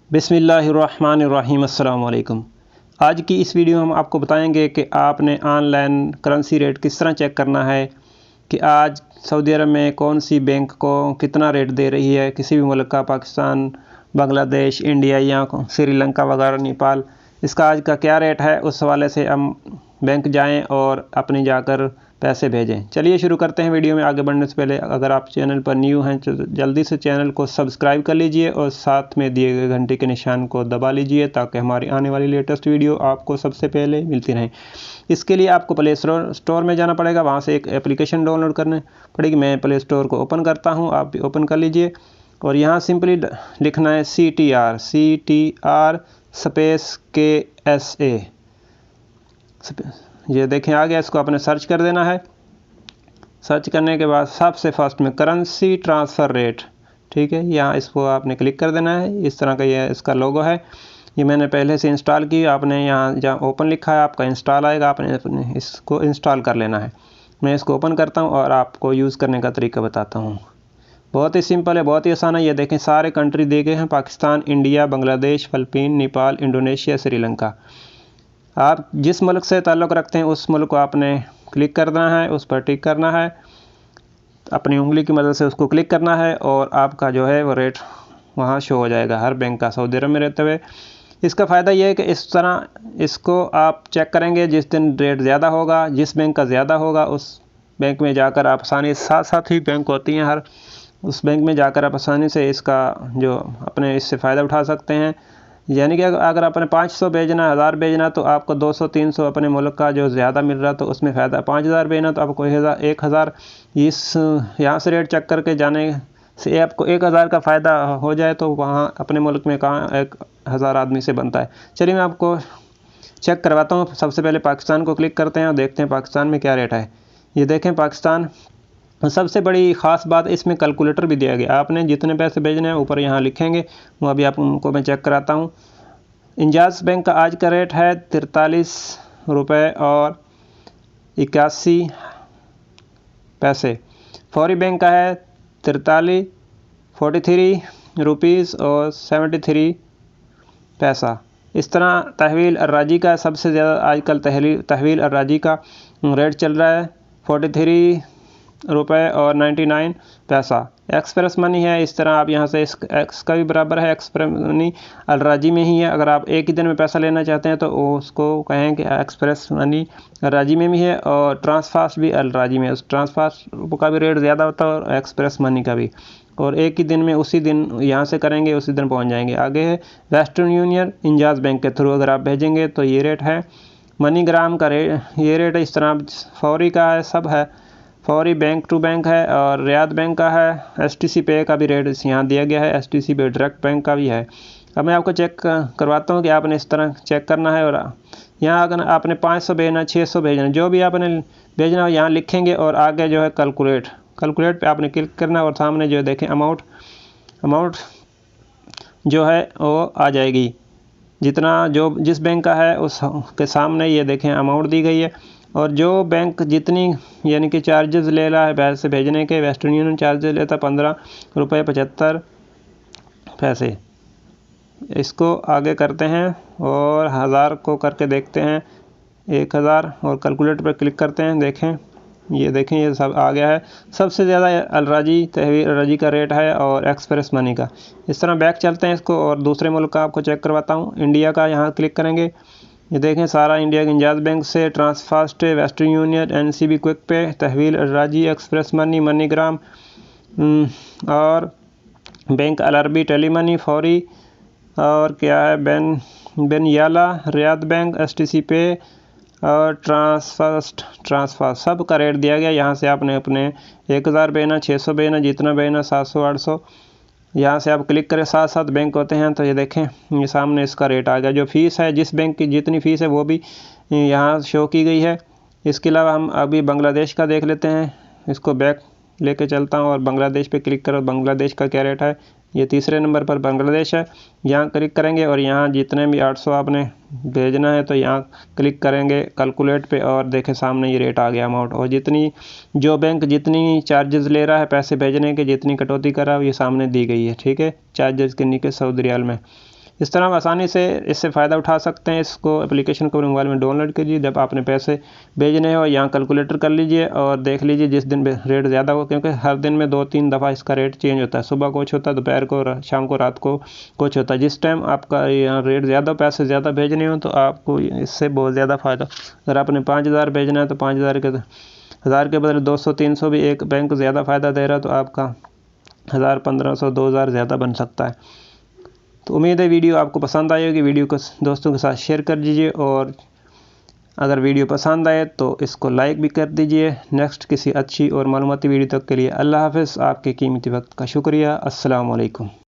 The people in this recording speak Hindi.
बिस्मिल्लाहिर्रहमानिर्रहीम। अस्सलाम वालेकुम। आज की इस वीडियो में हम आपको बताएंगे कि आपने ऑनलाइन करेंसी रेट किस तरह चेक करना है कि आज सऊदी अरब में कौन सी बैंक को कितना रेट दे रही है, किसी भी मुल्क का, पाकिस्तान, बांग्लादेश, इंडिया या श्रीलंका वगैरह, नेपाल, इसका आज का क्या रेट है। उस हवाले से हम बैंक जाएं और अपनी जाकर पैसे भेजें। चलिए शुरू करते हैं। वीडियो में आगे बढ़ने से पहले अगर आप चैनल पर न्यू हैं तो जल्दी से चैनल को सब्सक्राइब कर लीजिए और साथ में दिए गए घंटे के निशान को दबा लीजिए ताकि हमारी आने वाली लेटेस्ट वीडियो आपको सबसे पहले मिलती रहें। इसके लिए आपको प्ले स्टोर में जाना पड़ेगा, वहाँ से एक एप्लीकेशन डाउनलोड करनी पड़ेगी। मैं प्ले स्टोर को ओपन करता हूँ, आप भी ओपन कर लीजिए और यहाँ सिंपली लिखना है CTR स्पेस KSA। ये देखें आ गया, इसको आपने सर्च कर देना है। सर्च करने के बाद सबसे फर्स्ट में करेंसी ट्रांसफ़र रेट, ठीक है, यहाँ इसको आपने क्लिक कर देना है। इस तरह का ये इसका लोगो है, ये मैंने पहले से इंस्टॉल की। आपने यहाँ जहाँ ओपन लिखा है आपका इंस्टॉल आएगा, आपने इसको इंस्टॉल कर लेना है। मैं इसको ओपन करता हूँ और आपको यूज़ करने का तरीका बताता हूँ। बहुत ही सिंपल है, बहुत ही आसान है। ये देखें सारे कंट्री दिए गए हैं, पाकिस्तान, इंडिया, बांग्लादेश, फ़िलिपीन, नेपाल, इंडोनेशिया, श्रीलंका। आप जिस मुल्क से ताल्लुक़ रखते हैं उस मुल्क को आपने क्लिक करना है, उस पर टिक करना है, अपनी उंगली की मदद से उसको क्लिक करना है और आपका जो है वो रेट वहाँ शो हो जाएगा हर बैंक का, सऊदी अरब में रहते हुए। इसका फ़ायदा ये है कि इस तरह इसको आप चेक करेंगे, जिस दिन रेट ज़्यादा होगा, जिस बैंक का ज़्यादा होगा उस बैंक में जाकर आप आसानी, साथ ही बैंक होती हैं हर, उस बैंक में जाकर आप आसानी से इसका जो अपने इससे फ़ायदा उठा सकते हैं। यानी कि अगर आपने 500 भेजना, 1000 भेजना तो आपको 200-300 अपने मुल्क का जो ज़्यादा मिल रहा तो उसमें फ़ायदा। 5000 भेजना तो आपको 1000 इस यहाँ से रेट चेक करके जाने से आपको 1000 का फ़ायदा हो जाए तो वहाँ अपने मुल्क में कहाँ 1000 आदमी से बनता है। चलिए मैं आपको चेक करवाता हूँ। सबसे पहले पाकिस्तान को क्लिक करते हैं और देखते हैं पाकिस्तान में क्या रेट है। ये देखें पाकिस्तान, सबसे बड़ी ख़ास बात इसमें कैलकुलेटर भी दिया गया। आपने जितने पैसे भेजने हैं ऊपर यहाँ लिखेंगे, वो अभी आपको मैं चेक कराता हूँ। इंजाज़ बैंक का आज का रेट है 43 रुपये और 81 पैसे। फौरी बैंक का है 43 रुपीज़ और 73 पैसा। इस तरह तहवील अर्राजी का सबसे ज़्यादा आजकल तहवील अर्राजी का रेट चल रहा है 43 रुपये और 99 पैसा। एक्सप्रेस मनी है, इस तरह आप यहाँ से इसका भी बराबर है, एक्सप्रेस मनी अलराजी में ही है। अगर आप एक ही दिन में पैसा लेना चाहते हैं तो उसको कहें कि एक्सप्रेस मनी अलराजी में भी है और ट्रांसफास्ट भी अलराजी में है। उस ट्रांसफास्ट का भी रेट ज़्यादा होता है और एक्सप्रेस मनी का भी, और एक ही दिन में उसी दिन यहाँ से करेंगे उसी दिन पहुँच जाएंगे। आगे है वेस्टर्न यूनियन इंजाज़ बैंक के थ्रू अगर आप भेजेंगे तो ये रेट है। मनीग्राम का रेट, ये रेट है। इस तरह फौरी का है, सब है। फौरी बैंक टू बैंक है और रियाद बैंक का है। STC पे का भी रेट यहाँ दिया गया है, STC पे डायरेक्ट बैंक का भी है। अब मैं आपको चेक करवाता हूँ कि आपने इस तरह चेक करना है। और यहाँ अगर आपने 500 भेजना, 600 भेजना, जो भी आपने भेजना हो यहाँ लिखेंगे और आगे जो है कैलकुलेट पे आपने क्लिक करना और सामने जो देखें अमाउंट जो है वो आ जाएगी। जितना जो जिस बैंक का है उसके सामने ये देखें अमाउंट दी गई है और जो बैंक जितनी यानी कि चार्जेस ले रहा है पैसे भेजने के, वेस्टर्न यूनियन चार्जेस लेता 15 रुपये 75 पैसे। इसको आगे करते हैं और 1000 को करके देखते हैं, 1000 और कैलकुलेटर पर क्लिक करते हैं। देखें ये सब आ गया है। सबसे ज़्यादा अलराजी तहवील अलराजी का रेट है और एक्सप्रेस मनी का। इस तरह बैक चलते हैं इसको और दूसरे मुल्क का आपको चेक करवाता हूँ। इंडिया का यहाँ क्लिक करेंगे, ये देखें सारा इंडिया के इंजाज़ बैंक से, Transfast, western union, NCB quick पे, तहवील अलराजी, एक्सप्रेस मनी, मनीग्राम और बैंक अल-अरबी, टेली मनी, फौरी और क्या है बेनियाला, रियाद बैंक, STC पे और ट्रांसफास्ट सब का रेट दिया गया। यहाँ से आपने अपने 1000 भेजना, 600 भेजना, जितना भेजना, 700 800 यहाँ से आप क्लिक करें। साथ साथ बैंक होते हैं तो ये देखें ये सामने इसका रेट आ गया। जो फ़ीस है, जिस बैंक की जितनी फ़ीस है वो भी यहाँ शो की गई है। इसके अलावा हम अभी बांग्लादेश का देख लेते हैं। इसको बैक लेके चलता हूँ और बांग्लादेश पे क्लिक करो। बांग्लादेश का क्या रेट है, ये तीसरे नंबर पर बांग्लादेश है। यहाँ क्लिक करेंगे और यहाँ जितने भी 800 आपने भेजना है तो यहाँ क्लिक करेंगे कैलकुलेट पे और देखें सामने ये रेट आ गया अमाउंट। और जितनी जो बैंक जितनी चार्जेस ले रहा है पैसे भेजने के, जितनी कटौती कर रहा है ये सामने दी गई है, ठीक है, चार्जेस के नीचे सऊदी रियाल में। इस तरह आप आसानी से इससे फ़ायदा उठा सकते हैं। इसको एप्लीकेशन को अपने मोबाइल में डाउनलोड कीजिए। जब आपने पैसे भेजने हो यहाँ कैलकुलेटर कर लीजिए और देख लीजिए जिस दिन रेट ज़्यादा हो, क्योंकि हर दिन में 2-3 दफ़ा इसका रेट चेंज होता है। सुबह कुछ होता है, दोपहर को, शाम को, रात को कुछ होता है। जिस टाइम आपका यहाँ रेट ज़्यादा, पैसे ज़्यादा भेजने हो तो आपको इससे बहुत ज़्यादा फ़ायदा। अगर आपने 5000 भेजना है तो 5000 के बदले 200-300 भी एक बैंक ज़्यादा फ़ायदा दे रहा है, तो आपका 1000, 1500, 2000 ज़्यादा बन सकता है। तो उम्मीद है वीडियो आपको पसंद आई होगी। वीडियो को दोस्तों के साथ शेयर कर दीजिए और अगर वीडियो पसंद आए तो इसको लाइक भी कर दीजिए। नेक्स्ट किसी अच्छी और मालूमाती वीडियो तक के लिए अल्लाह हाफ़िज़। आपके कीमती वक्त का शुक्रिया। अस्सलाम वालेकुम।